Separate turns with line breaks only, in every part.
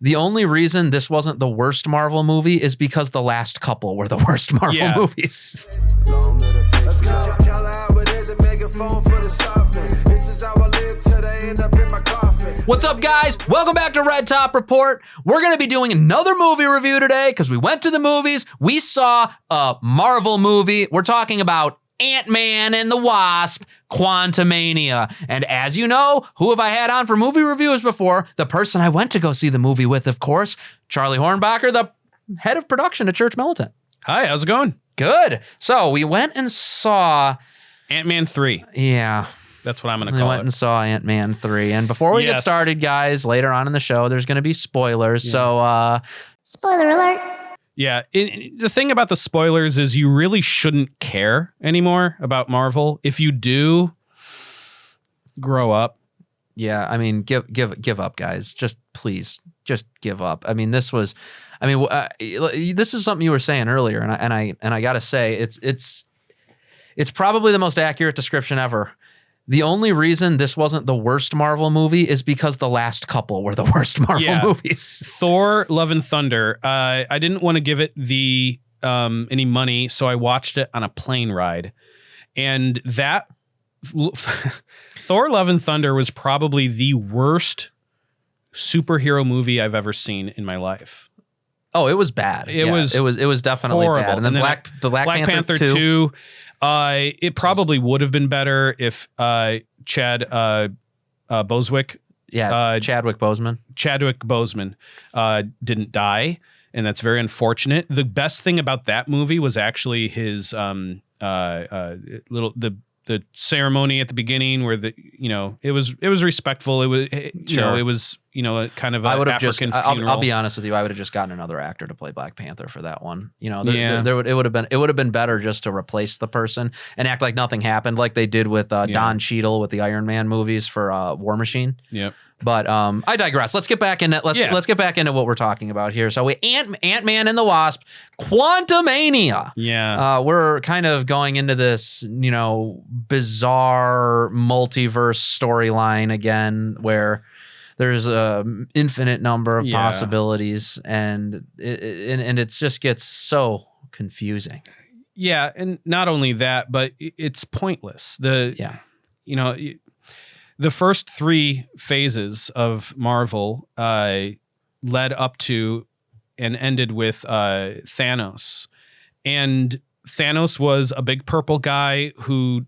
The only reason this wasn't the worst Marvel movie is because the last couple were the worst Marvel movies.
Let's go. Tell her how it is and make a phone for the softman. This is how I live till I end up in my coffin.
What's up, guys? Welcome back to Red Top Report. We're going to be doing another movie review today because we went to the movies. We saw a Marvel movie. We're talking about Ant-Man and the Wasp, Quantumania. And as you know, who have I had on for movie reviews before? The person I went to go see the movie with, of course, Charlie Hornbacher, the head of production at Church Militant.
Hi, how's it going?
Good. So we went and saw
Ant-Man 3.
Yeah.
That's what I'm going to call it.
We went and saw Ant-Man 3. And before we get started, guys, later on in the show, there's going to be spoilers. So,
spoiler alert.
Yeah. The thing about the spoilers is you really shouldn't care anymore about Marvel. If you do, grow up.
Yeah, I mean, give up, guys. Just please, just give up. I mean, this is something you were saying earlier, and I gotta say, it's probably the most accurate description ever. The only reason this wasn't the worst Marvel movie is because the last couple were the worst Marvel movies.
Thor: Love and Thunder. I didn't want to give it the any money, so I watched it on a plane ride, and that. Thor: Love and Thunder was probably the worst superhero movie I've ever seen in my life.
Oh, it was bad. It was definitely
horrible.
bad. And then the Black Panther 2.
It probably would have been better if Chadwick Boseman didn't die, and that's very unfortunate. The best thing about that movie was actually his the ceremony at the beginning where it was respectful. It was it was kind of an African funeral.
I'll be honest with you, I would have just gotten another actor to play Black Panther for that one. It would have been better just to replace the person and act like nothing happened, like they did with Don Cheadle with the Iron Man movies for War Machine.
Yep.
But I digress. Let's get back into let's get back into what we're talking about here. So Ant-Man and the Wasp, Quantumania.
Yeah.
We're kind of going into this, bizarre multiverse storyline again, where there's a infinite number of possibilities, and it just gets so confusing.
Yeah, and not only that, but it's pointless. The first three phases of Marvel led up to and ended with Thanos. And Thanos was a big purple guy who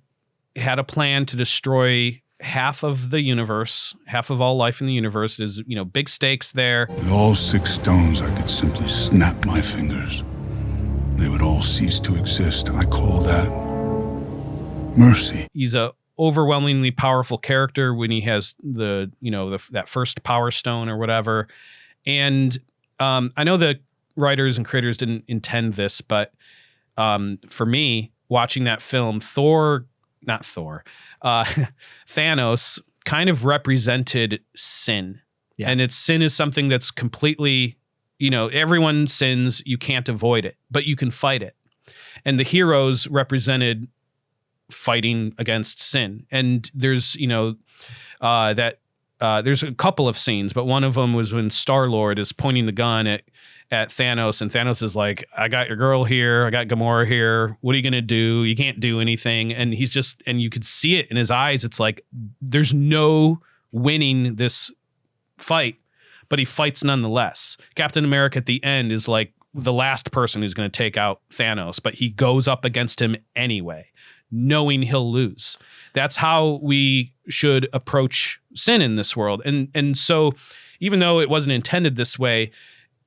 had a plan to destroy half of the universe, half of all life in the universe. There's, big stakes there.
With all 6 stones, I could simply snap my fingers. They would all cease to exist. I call that mercy.
He's a overwhelmingly powerful character when he has that first power stone or whatever. And I know the writers and creators didn't intend this, but for me, watching that film, Thanos kind of represented sin. Yeah. And sin is something that's completely, everyone sins, you can't avoid it, but you can fight it. And the heroes represented fighting against sin. And there's there's a couple of scenes, but one of them was when Star-Lord is pointing the gun at Thanos, and Thanos is like, I got your girl here, I got Gamora here, what are you gonna do? You can't do anything. And he's just, and you could see it in his eyes, it's like there's no winning this fight, but he fights nonetheless. Captain America at the end is like the last person who's going to take out Thanos, but he goes up against him anyway, knowing he'll lose. That's how we should approach sin in this world. And so even though it wasn't intended this way,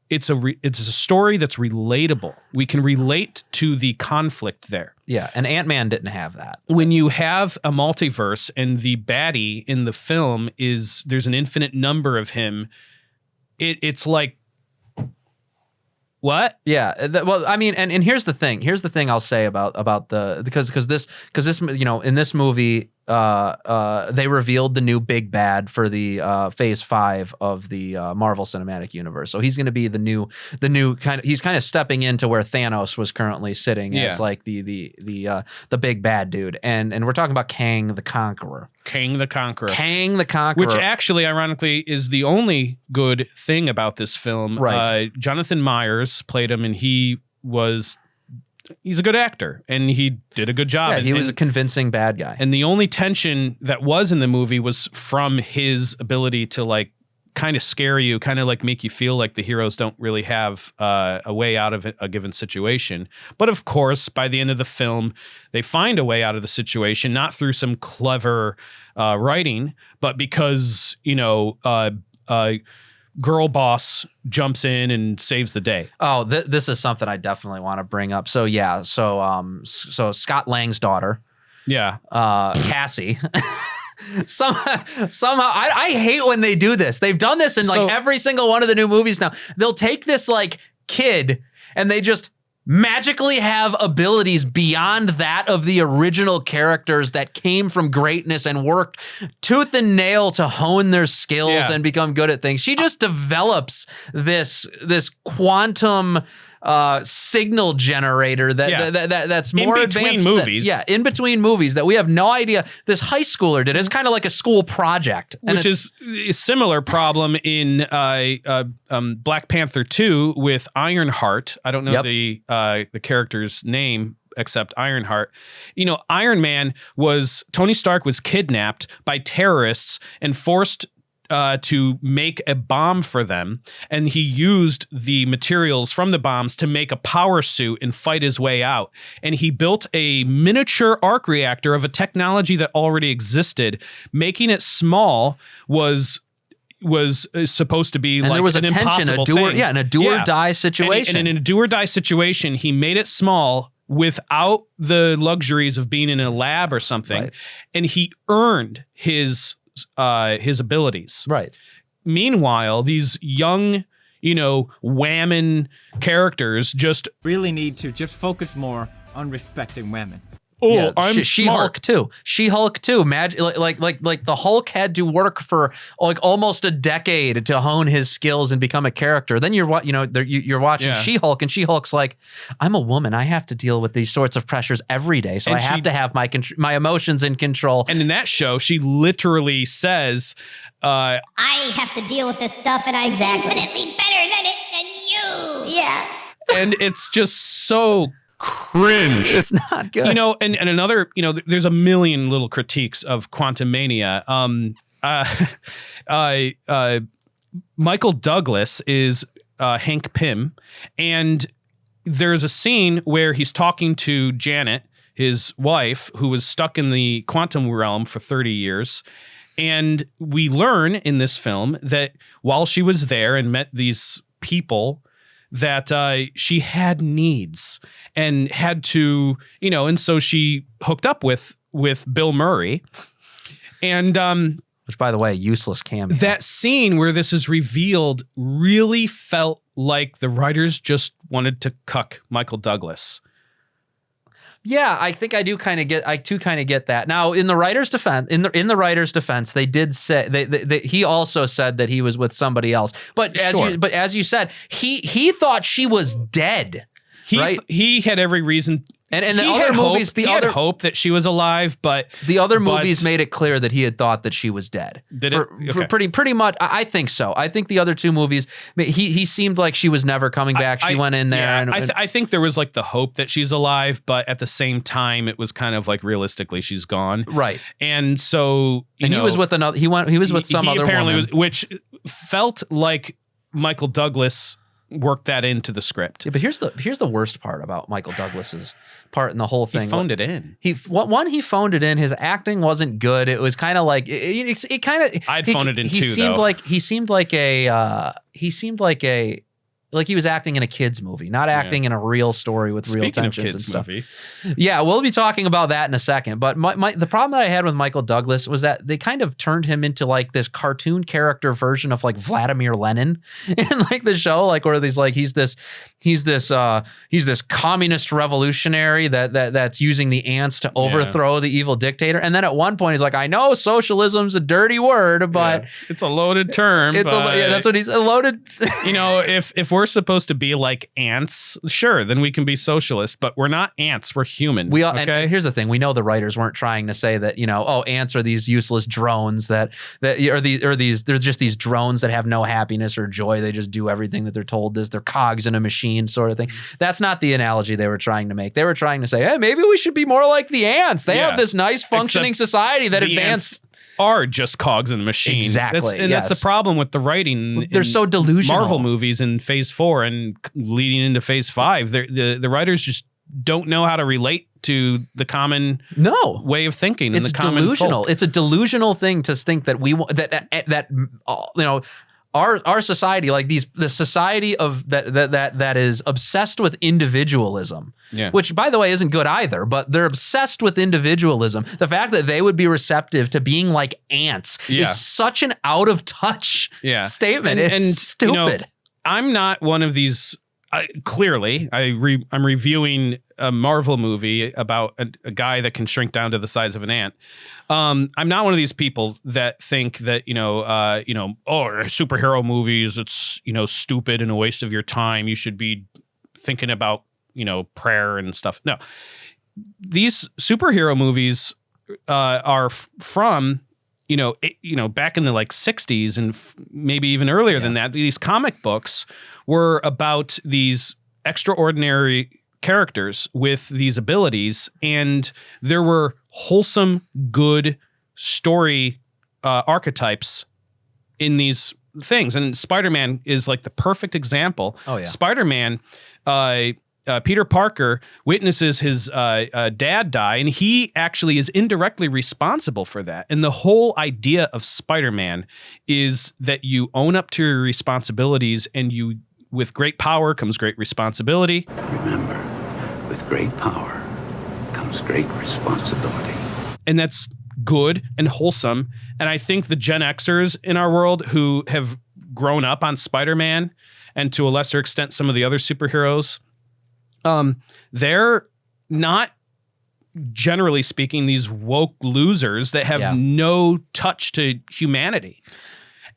it's a story that's relatable. We can relate to the conflict there.
Yeah, and Ant-Man didn't have that.
When you have a multiverse and the baddie in the film there's an infinite number of him, it's like, what?
Yeah. Well, I mean, and here's the thing. Here's the thing I'll say about because this in this movie, they revealed the new big bad for the Phase 5 of the Marvel Cinematic Universe. So he's going to be the new kind of, he's kind of stepping into where Thanos was currently sitting as like the big bad dude. And we're talking about Kang the Conqueror.
Kang the Conqueror.
Kang the Conqueror.
Which actually, ironically, is the only good thing about this film.
Right.
Jonathan Myers played him, and he's a good actor, and he did a good job.
Yeah, he was a convincing bad guy.
And the only tension that was in the movie was from his ability to like kind of scare you, kind of like make you feel like the heroes don't really have a way out of a given situation. But of course, by the end of the film, they find a way out of the situation, not through some clever writing, but because, girl boss jumps in and saves the day.
Oh, this is something I definitely want to bring up. So yeah, so Scott Lang's daughter, Cassie. Somehow I hate when they do this. They've done this in like every single one of the new movies now. They'll take this like kid and they just magically have abilities beyond that of the original characters that came from greatness and worked tooth and nail to hone their skills and become good at things. She just develops this quantum signal generator that's more advanced
movies.
In between movies that we have no idea this high schooler did. It's kind of like a school project,
which is a similar problem in Black Panther 2 with Ironheart. I don't know the character's name except Ironheart. Iron Man Tony Stark was kidnapped by terrorists and forced to make a bomb for them, and he used the materials from the bombs to make a power suit and fight his way out. And he built a miniature arc reactor of a technology that already existed. Making it small was supposed to be, and like, there was a tension,
in a do or die situation.
And in a do or die situation, he made it small without the luxuries of being in a lab or something, and he earned his abilities.
Right.
Meanwhile, these young, whammon characters just
really need to just focus more on respecting women.
I'm
She-Hulk too. She-Hulk too. Like the Hulk had to work for like almost a decade to hone his skills and become a character. Then you're watching She-Hulk, and She-Hulk's like, I'm a woman. I have to deal with these sorts of pressures every day, so I have to have my emotions in control.
And in that show, she literally says,
I have to deal with this stuff, and I'm infinitely better than you. Yeah.
And it's just so cringe.
It's not good.
And another, there's a million little critiques of Quantumania. Michael Douglas is Hank Pym, and there's a scene where he's talking to Janet, his wife, who was stuck in the quantum realm for 30 years. And we learn in this film that while she was there and met these people, that she had needs and had to, and so she hooked up with Bill Murray. And
which, by the way, useless cameo.
That scene where this is revealed really felt like the writers just wanted to cuck Michael Douglas.
Yeah, I think I do kind of get that. Now, in the writer's defense, in the writer's defense, they did say he also said that he was with somebody else. But as you said, he thought she was dead. Right?
He had every reason.
And the other movies,
he had hope that she was alive, but
the other movies made it clear that he had thought that she was dead.
Did it?
Okay. Pretty much. I think so. I think the other two movies, he seemed like she was never coming back. She went in there, and
I think there was like the hope that she's alive, but at the same time, it was kind of like realistically she's gone.
Right.
And so
he was with another. He was with some other woman,
which felt like Michael Douglas work that into the script.
Yeah, but here's the worst part about Michael Douglas's part in the whole thing.
He phoned it in.
He phoned it in. His acting wasn't good. It was kind of like it kind of.
I'd phone it in too.
He seemed like a like he was acting in a kid's movie, not acting in a real story with real
Speaking of
tensions and
kids
stuff.
movie,
Yeah, we'll be talking about that in a second. But the problem that I had with Michael Douglas was that they kind of turned him into like this cartoon character version of like Vladimir Lenin in like the show, like where he's this communist revolutionary that's using the ants to overthrow the evil dictator. And then at one point he's like, I know socialism's a dirty word, but
it's a loaded term.
That's what he's loaded.
You know, if we're supposed to be like ants, sure, then we can be socialist, but we're not ants, we're human.
We all,
okay?
and here's the thing: we know the writers weren't trying to say that, you know, oh, ants are these useless drones that they're just these drones that have no happiness or joy. They just do everything that they're told. They're cogs in a machine, sort of thing. That's not the analogy they were trying to make. They were trying to say, hey, maybe we should be more like the ants. They have this nice functioning society that advanced.
Are just cogs in the machine.
Exactly.
That's the problem with the writing.
They're so delusional.
Marvel movies in Phase 4 and leading into Phase 5, the writers just don't know how to relate to the common way of thinking.
It's
and the common
delusional.
folk.
It's a delusional thing to think that our society, like the society of that is obsessed with individualism, which by the way isn't good either, but they're obsessed with individualism. The fact that they would be receptive to being like ants is such an out of touch statement. It's stupid.
You know, I'm not one of these. Clearly, I'm reviewing a Marvel movie about a guy that can shrink down to the size of an ant. I'm not one of these people that think that superhero movies, it's stupid and a waste of your time. You should be thinking about prayer and stuff. No, these superhero movies are from back in the like 60s and maybe even earlier than that. These comic books were about these extraordinary characters with these abilities, and there were wholesome, good story archetypes in these things. And Spider-Man is like the perfect example.
Oh yeah,
Spider-Man. Peter Parker witnesses his dad die, and he actually is indirectly responsible for that. And the whole idea of Spider-Man is that you own up to your responsibilities, and with great power comes great responsibility.
Remember, with great power comes great responsibility.
And that's good and wholesome. And I think the Gen Xers in our world who have grown up on Spider-Man, and to a lesser extent some of the other superheroes, they're not, generally speaking, these woke losers that have no touch to humanity.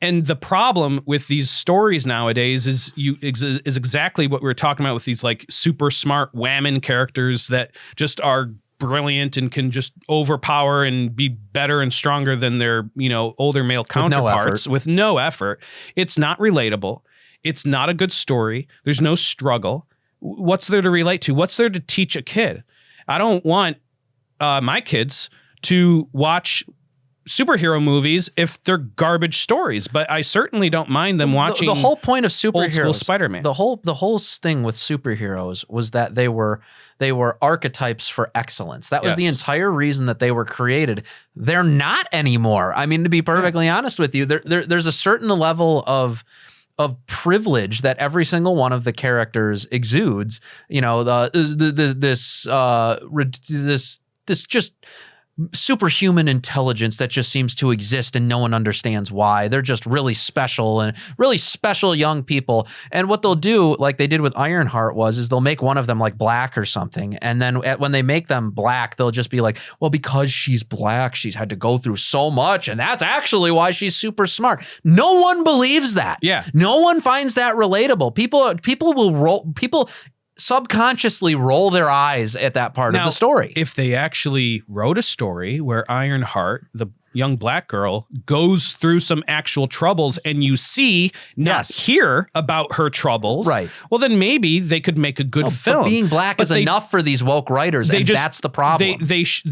And the problem with these stories nowadays is exactly what we were talking about with these like super smart whammon characters that just are brilliant and can just overpower and be better and stronger than their older male counterparts with no effort. It's not relatable. It's not a good story. There's no struggle. What's there to relate to? What's there to teach a kid? I don't want my kids to watch superhero movies if they're garbage stories, but I certainly don't mind them watching
the whole point of superheroes.
Old school Spider-Man.
The whole thing with superheroes was that they were archetypes for excellence. That was the entire reason that they were created. They're not anymore. I mean, to be perfectly honest with you, there's a certain level of privilege that every single one of the characters exudes. This just superhuman intelligence that just seems to exist and no one understands why. They're just really special and really special young people. And what they'll do, like they did with Ironheart, is they'll make one of them like black or something. And then when they make them black, they'll just be like, well, because she's black, she's had to go through so much. And that's actually why she's super smart. No one believes that.
Yeah.
No one finds that relatable. People subconsciously roll their eyes at that part of the story.
If they actually wrote a story where Ironheart, the young black girl, goes through some actual troubles and you see, not hear about her troubles, right? Well, then maybe they could make a good film.
But being black is enough for these woke writers, and that's the problem.
There's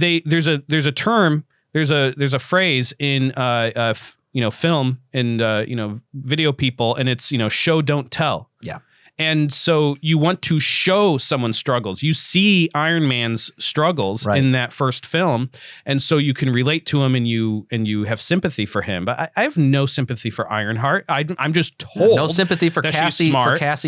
a term, there's a phrase in film and video people, and it's show don't tell.
Yeah.
And so you want to show someone's struggles. You see Iron Man's struggles in that first film, and so you can relate to him and you have sympathy for him. But I have no sympathy for Ironheart. I'm just told
no sympathy for Cassie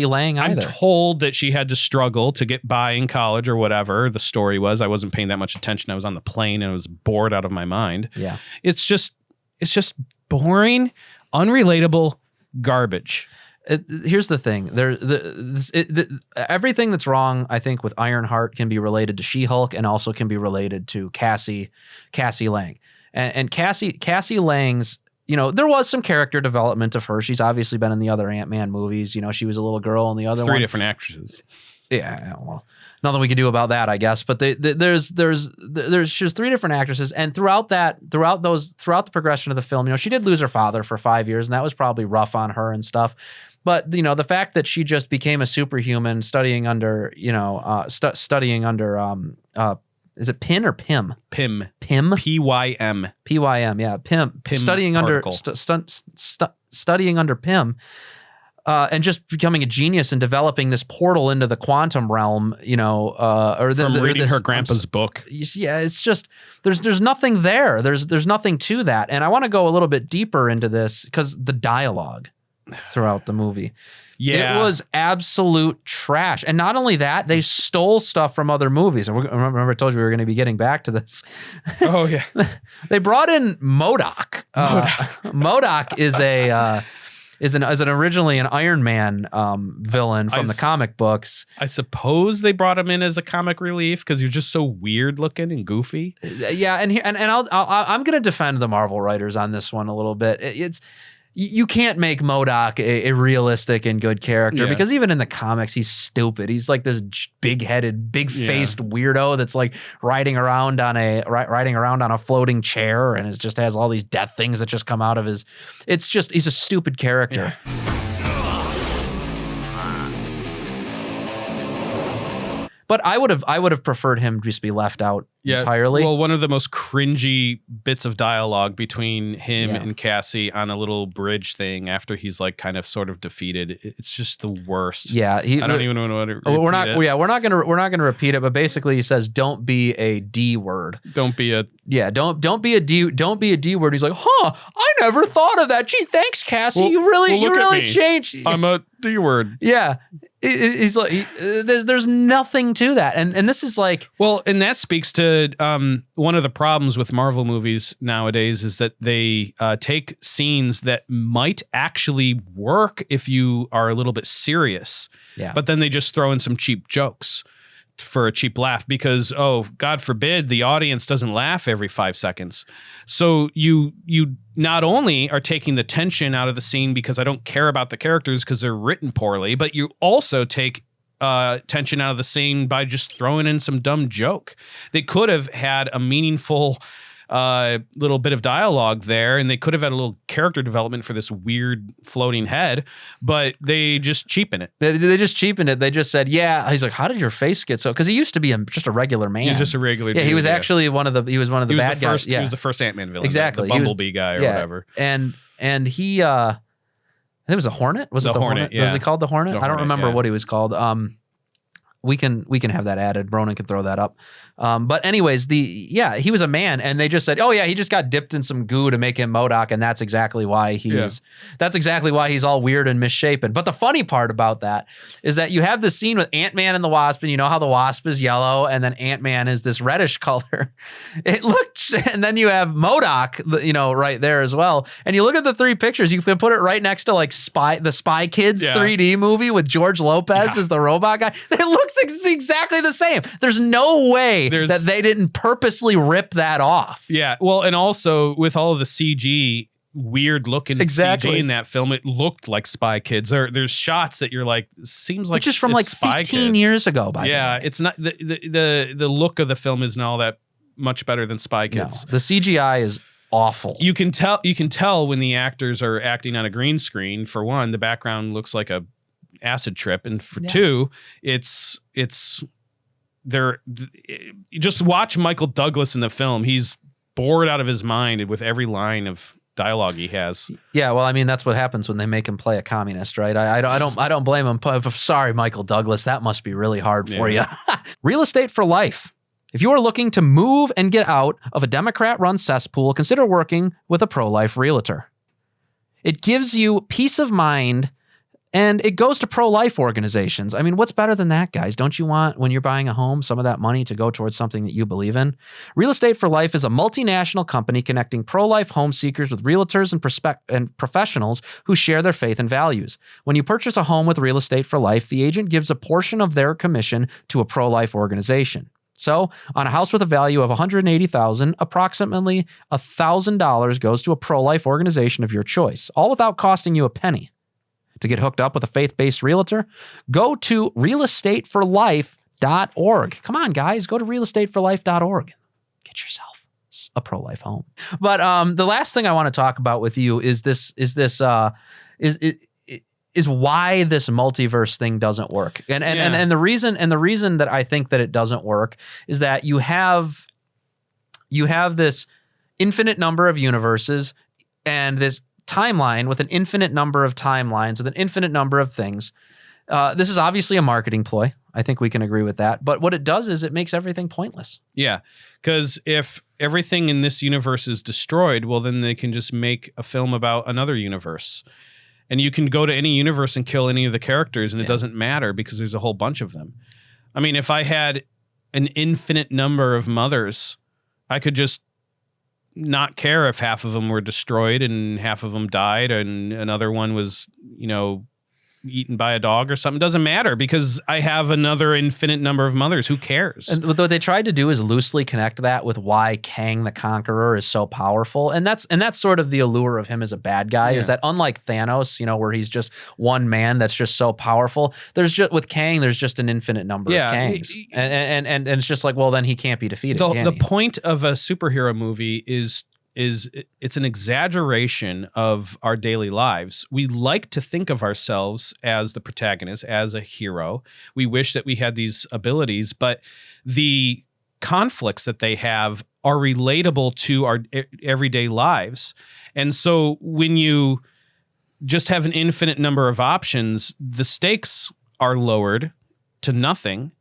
Lang either.
I'm told that she had to struggle to get by in college or whatever the story was. I wasn't paying that much attention. I was on the plane and I was bored out of my mind.
Yeah.
It's just boring, unrelatable garbage.
Here's the thing. Everything that's wrong, I think, with Ironheart can be related to She-Hulk and also can be related to Cassie Lang. And Cassie Lang's, there was some character development of her. She's obviously been in the other Ant-Man movies. She was a little girl in the other one.
3 different actresses.
Yeah, well, nothing we can do about that, I guess. But there's just 3 different actresses, and throughout the progression of the film, she did lose her father for 5 years, and that was probably rough on her and stuff. But the fact that she just became a superhuman studying under is it Pym or Pym?
Pym.
P-Y-M. P-Y-M, yeah. Pym studying
particle.
studying under Pym. And just becoming a genius and developing this portal into the quantum realm,
from reading her grandpa's book.
Yeah, it's just there's nothing there. There's nothing to that. And I want to go a little bit deeper into this because the dialogue throughout the movie.
Yeah.
It was absolute trash. And not only that, they stole stuff from other movies. And remember I told you we were going to be getting back to this.
Oh, yeah.
They brought in MODOK. MODOK is originally an Iron Man villain from the comic books.
I suppose they brought him in as a comic relief because he was just so weird looking and goofy.
Yeah, and I'm going to defend the Marvel writers on this one a little bit. You can't make MODOK a realistic and good character because even in the comics, he's stupid. He's like this big-headed, big-faced weirdo that's like riding around on a floating chair and just has all these death things that just come out of his. He's a stupid character. Yeah. But I would have preferred him just be left out entirely.
Well, one of the most cringy bits of dialogue between him and Cassie on a little bridge thing after he's like kind of sort of defeated. It's just the worst.
Yeah,
I don't even know what to repeat.
We're not gonna repeat it. But basically, he says, "Don't be a D word.
Don't be a
Don't be a D word." He's like, "Huh? I never thought of that. Gee, thanks, Cassie.
Well,
you really changed."
I'm a D word.
Yeah. He's like, there's nothing to that, and this is like,
well, and that speaks to one of the problems with Marvel movies nowadays is that they take scenes that might actually work if you are a little bit serious, but then they just throw in some cheap jokes for a cheap laugh because, oh, God forbid, the audience doesn't laugh every 5 seconds. So you not only are taking the tension out of the scene because I don't care about the characters because they're written poorly, but you also take tension out of the scene by just throwing in some dumb joke. They could have had a meaningful little bit of dialogue there, and they could have had a little character development for this weird floating head, but they just cheapen it.
They just cheapened it. They just said, "Yeah." He's like, "How did your face get so?" Because he used to be just a regular man.
He was just a regular.
Dude, he was actually one of the bad guys.
He was the first Ant-Man villain.
Exactly,
the Bumblebee guy or whatever.
And he, it was a Hornet. Was it the Hornet?
Yeah.
Was he called the Hornet? I don't remember what he was called. We can have that added. Bronan can throw that up. But anyways, he was a man, and they just said, "Oh yeah, he just got dipped in some goo to make him MODOK, and that's exactly why he's all weird and misshapen." But the funny part about that is that you have this scene with Ant-Man and the Wasp, and you know how the Wasp is yellow, and then Ant-Man is this reddish color. And then you have MODOK, right there as well. And you look at the 3 pictures, you can put it right next to like the Spy Kids 3D movie with George Lopez as the robot guy. It looks exactly the same. There's no way that they didn't purposely rip that off.
Yeah. Well, and also with all of the CG, weird looking CG in that film, it looked like Spy Kids. There's shots that you're like, seems like
just from like 15 years ago. By the way.
It's not the look of the film isn't all that much better than Spy Kids.
No, the CGI is awful.
You can tell when the actors are acting on a green screen. For one, the background looks like a acid trip, and for two, it's there. Just watch Michael Douglas in the film. He's bored out of his mind with every line of dialogue he has.
Yeah, well, I mean, that's what happens when they make him play a communist, right? I don't blame him. Sorry, Michael Douglas, that must be really hard for you. Real estate for life. If you are looking to move and get out of a Democrat-run cesspool, consider working with a pro-life realtor. It gives you peace of mind, and it goes to pro-life organizations. I mean, what's better than that, guys? Don't you want, when you're buying a home, some of that money to go towards something that you believe in? Real Estate for Life is a multinational company connecting pro-life home seekers with realtors and professionals who share their faith and values. When you purchase a home with Real Estate for Life, the agent gives a portion of their commission to a pro-life organization. So, on a house with a value of $180,000, approximately $1,000 goes to a pro-life organization of your choice, all without costing you a penny. To get hooked up with a faith-based realtor, go to realestateforlife.org. Come on, guys, go to realestateforlife.org. Get yourself a pro-life home. But the last thing I want to talk about with you is why this multiverse thing doesn't work. And the reason that I think that it doesn't work is that you have this infinite number of universes and this timeline with an infinite number of timelines with an infinite number of things. This is obviously a marketing ploy. I think we can agree with that. But what it does is it makes everything pointless.
Yeah, because if everything in this universe is destroyed, well, then they can just make a film about another universe. And you can go to any universe and kill any of the characters, and it doesn't matter because there's a whole bunch of them. I mean, if I had an infinite number of mothers, I could just not care if half of them were destroyed and half of them died and another one was, eaten by a dog or something. Doesn't matter because I have another infinite number of mothers. Who cares?
And what they tried to do is loosely connect that with why Kang the Conqueror is so powerful. And that's sort of the allure of him as a bad guy, is that unlike Thanos, where he's just one man that's just so powerful, with Kang, there's just an infinite number of Kangs. And it's just like, well, then he can't be defeated.
The point of a superhero movie is it's an exaggeration of our daily lives. We like to think of ourselves as the protagonist, as a hero. We wish that we had these abilities, but the conflicts that they have are relatable to our everyday lives. And so when you just have an infinite number of options, the stakes are lowered to nothing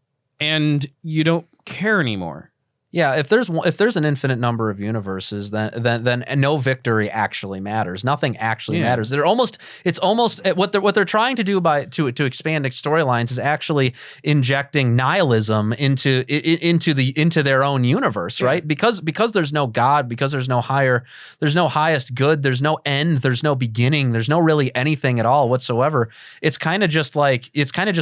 and you don't care anymore.
Yeah, if there's an infinite number of universes, then no victory actually matters. Nothing actually matters. It's almost what they're trying to do to expand storylines is actually injecting nihilism into their own universe, right? Because there's no God, because there's no highest good, there's no end, there's no beginning, there's no really anything at all whatsoever. It's kind of just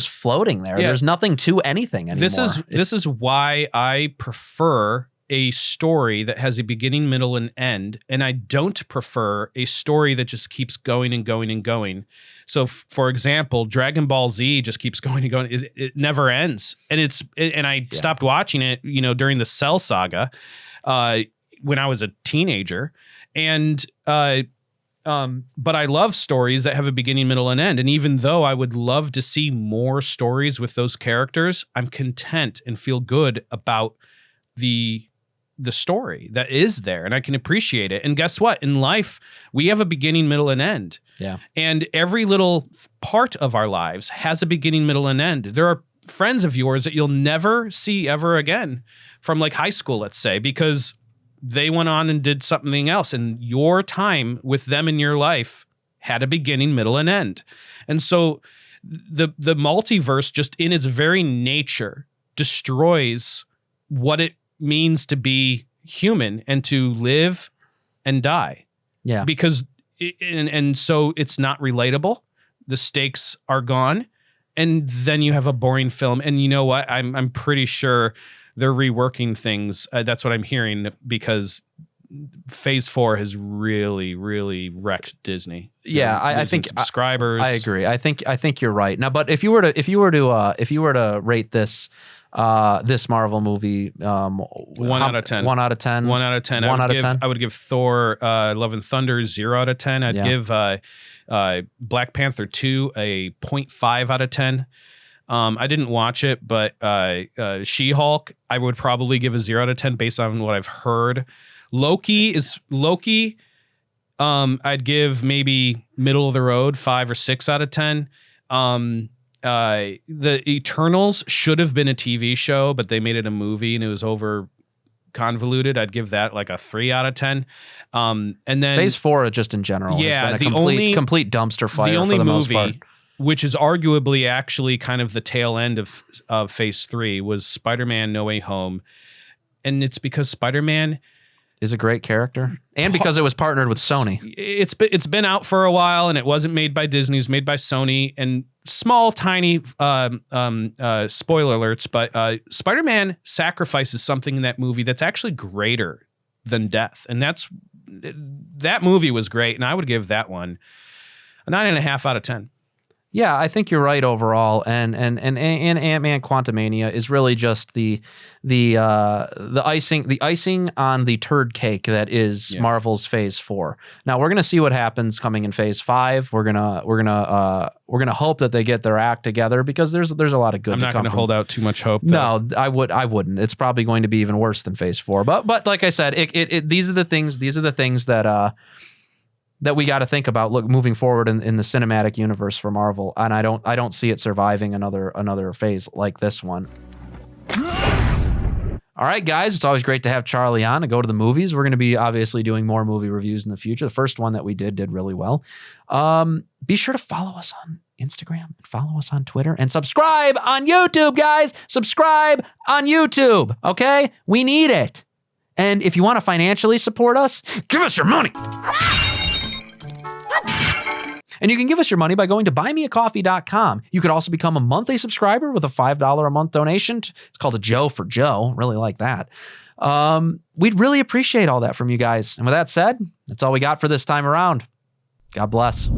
floating there. Yeah. There's nothing to anything anymore.
This is why I prefer a story that has a beginning, middle, and end, and I don't prefer a story that just keeps going and going and going. So, for example, Dragon Ball Z just keeps going and going. It never ends, and I stopped watching it, during the Cell Saga, when I was a teenager, and but I love stories that have a beginning, middle, and end. And even though I would love to see more stories with those characters, I'm content and feel good about the story that is there, and I can appreciate it. And guess what? In life, we have a beginning, middle, and end.
Yeah.
And every little part of our lives has a beginning, middle, and end. There are friends of yours that you'll never see ever again from like high school, let's say, because they went on and did something else, and your time with them in your life had a beginning, middle, and end. And so the multiverse, just in its very nature, destroys what it means to be human and to live and die.
Yeah.
Because and so it's not relatable. The stakes are gone, and then you have a boring film. And you know what? I'm pretty sure they're reworking things. That's what I'm hearing, because Phase 4 has really, really wrecked Disney.
Yeah, I think
subscribers.
I agree. I think you're right. Now, but if you were to rate this Marvel movie,
1 out of 10.
1 out of 10.
1 out of 10.
1 out of 10.
I would give Thor: Love and Thunder 0 out of 10. I'd give Black Panther 2 a 0.5 out of 10. I didn't watch it, but She-Hulk, I would probably give a 0 out of 10 based on what I've heard. Loki I'd give maybe middle of the road 5 or 6 out of 10. The Eternals should have been a TV show, but they made it a movie and it was over convoluted. I'd give that like a 3 out of 10. And then
Phase 4, just in general,
Yeah,
has
the
been a complete dumpster fire
the only
for the most part.
movie, which is arguably actually kind of the tail end of Phase 3, was Spider-Man No Way Home. And it's because Spider-Man
Is a great character, and because it was partnered with Sony.
It's been out for a while, and it wasn't made by Disney. It was made by Sony. And small, tiny spoiler alerts, but Spider-Man sacrifices something in that movie that's actually greater than death, and that movie was great. And I would give that one a 9.5 out of 10.
Yeah, I think you're right overall, and Ant-Man Quantumania is really just the icing on the turd cake that is Marvel's Phase 4. Now we're gonna see what happens coming in Phase 5. We're gonna hope that they get their act together, because there's a lot of good.
I'm not going to hold out too much hope.
No, I wouldn't. It's probably going to be even worse than Phase 4. But like I said, these are the things that we got to think about moving forward in the cinematic universe for Marvel, and I don't see it surviving another phase like this one. All right, guys, it's always great to have Charlie on to go to the movies. We're going to be obviously doing more movie reviews in the future. The first one that we did really well. Be sure to follow us on Instagram, follow us on Twitter, and subscribe on YouTube, guys. Subscribe on YouTube, okay? We need it. And if you want to financially support us, give us your money. And you can give us your money by going to buymeacoffee.com. You could also become a monthly subscriber with a $5 a month donation. It's called a Joe for Joe. Really like that. We'd really appreciate all that from you guys. And with that said, that's all we got for this time around. God bless.